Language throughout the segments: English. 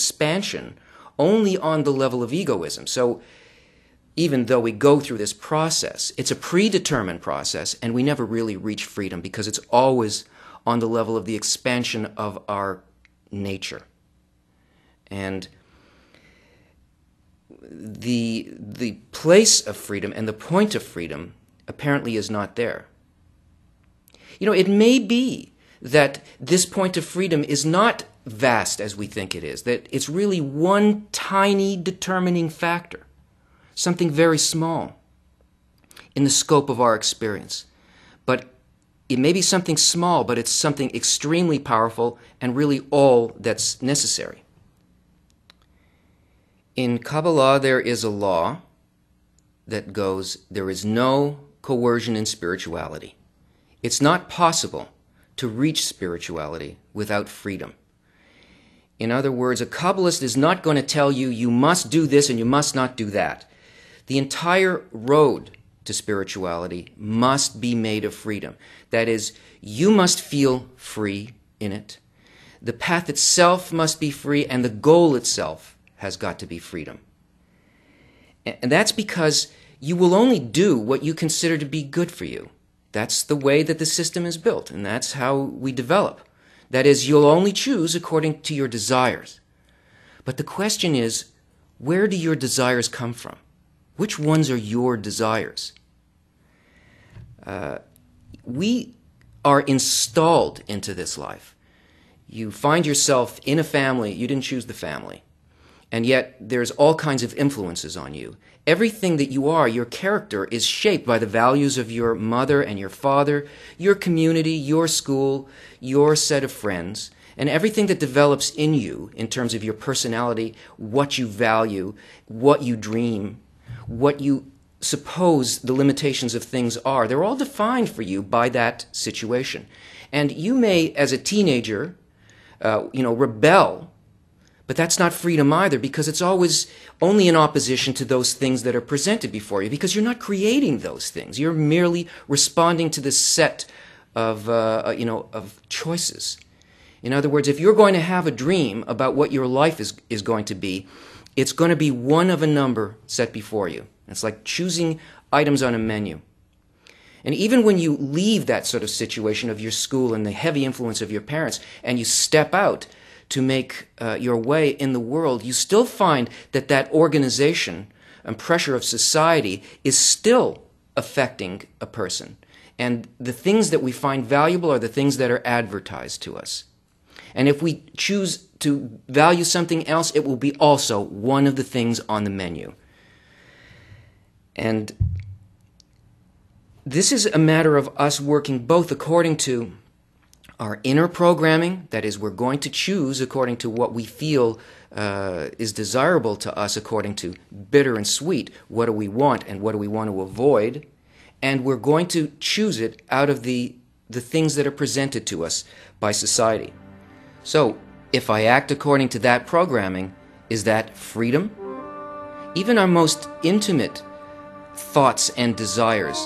expansion only on the level of egoism. So even though we go through this process, it's a predetermined process, and we never really reach freedom because it's always on the level of the expansion of our nature. And the place of freedom and the point of freedom apparently is not there. You know, it may be that this point of freedom is not vast as we think it is, that it's really one tiny determining factor, something very small in the scope of our experience. But it may be something small, but it's something extremely powerful and really all that's necessary. In Kabbala, there is a law that goes, there is no coercion in spirituality. It's not possible to reach spirituality without freedom. In other words, a Kabbalist is not going to tell you, you must do this and you must not do that. The entire road to spirituality must be made of freedom. That is, you must feel free in it. The path itself must be free, and the goal itself has got to be freedom. And that's because you will only do what you consider to be good for you. That's the way that the system is built, and that's how we develop. That is, you'll only choose according to your desires. But the question is, where do your desires come from? Which ones are your desires? We are installed into this life. You find yourself in a family, you didn't choose the family. And yet there's all kinds of influences on you. Everything that you are, your character, is shaped by the values of your mother and your father, your community, your school, your set of friends, and everything that develops in you in terms of your personality, what you value, what you dream, what you suppose the limitations of things are. They're all defined for you by that situation. And you may, as a teenager, rebel. But that's not freedom either, because it's always only in opposition to those things that are presented before you, because you're not creating those things. You're merely responding to this set of choices. In other words, if you're going to have a dream about what your life is going to be, it's going to be one of a number set before you. It's like choosing items on a menu. And even when you leave that sort of situation of your school and the heavy influence of your parents, and you step out to make your way in the world, you still find that that organization and pressure of society is still affecting a person. And the things that we find valuable are the things that are advertised to us. And if we choose to value something else, it will be also one of the things on the menu. And this is a matter of us working both according to our inner programming, that is, we're going to choose according to what we feel is desirable to us, according to bitter and sweet, what do we want and what do we want to avoid, and we're going to choose it out of the things that are presented to us by society. So, if I act according to that programming, is that freedom? Even our most intimate thoughts and desires,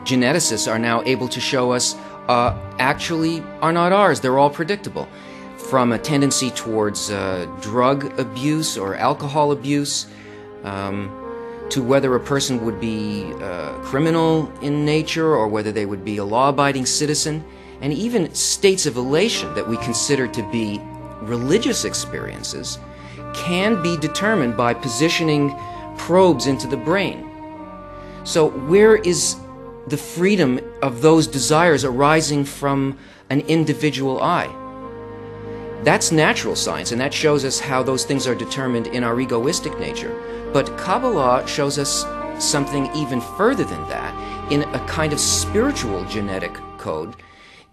geneticists are now able to show us actually are not ours. They're all predictable. From a tendency towards drug abuse or alcohol abuse, to whether a person would be criminal in nature or whether they would be a law-abiding citizen, and even states of elation that we consider to be religious experiences can be determined by positioning probes into the brain. So where is the freedom of those desires arising from an individual I? That's natural science, and that shows us how those things are determined in our egoistic nature. But Kabbala shows us something even further than that, in a kind of spiritual genetic code,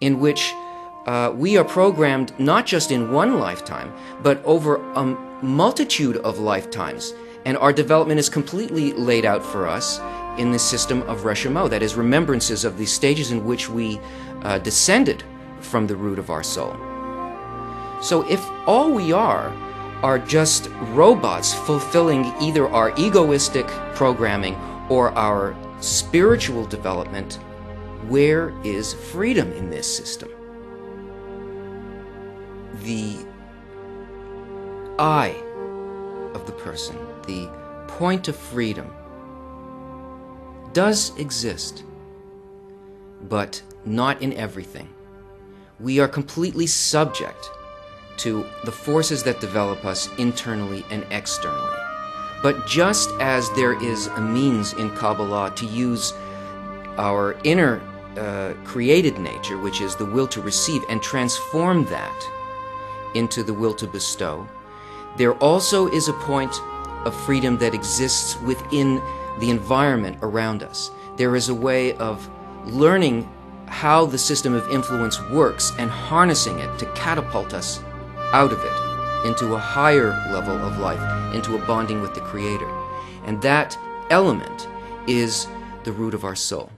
in which we are programmed not just in one lifetime, but over a multitude of lifetimes. And our development is completely laid out for us in the system of Reshamo, that is, remembrances of the stages in which we descended from the root of our soul. So if all we are just robots fulfilling either our egoistic programming or our spiritual development, where is freedom in this system? The I of the person, the point of freedom, does exist, but not in everything. We are completely subject to the forces that develop us internally and externally. But just as there is a means in Kabbala to use our inner created nature, which is the will to receive, and transform that into the will to bestow, there also is a point of freedom that exists within the environment around us. There is a way of learning how the system of influence works and harnessing it to catapult us out of it into a higher level of life, into a bonding with the Creator. And that element is the root of our soul.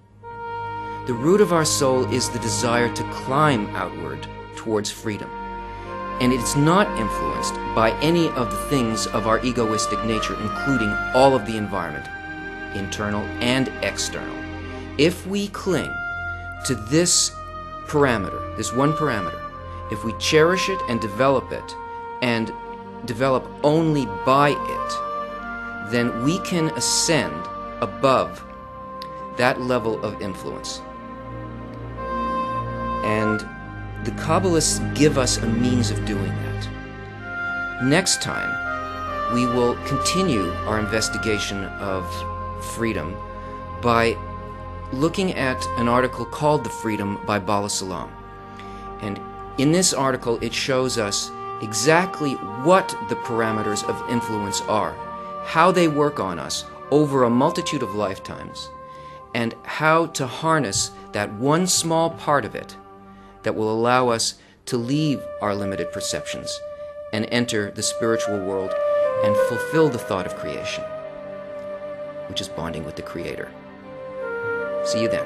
The root of our soul is the desire to climb outward towards freedom. And it's not influenced by any of the things of our egoistic nature, including all of the environment, internal and external. If we cling to this parameter, this one parameter, if we cherish it and develop it, and develop only by it, then we can ascend above that level of influence. And the Kabbalists give us a means of doing that. Next time, we will continue our investigation of freedom by looking at an article called The Freedom by Bala Salam. And in this article, it shows us exactly what the parameters of influence are, how they work on us over a multitude of lifetimes, and how to harness that one small part of it that will allow us to leave our limited perceptions and enter the spiritual world and fulfill the thought of creation, which is bonding with the Creator. See you then.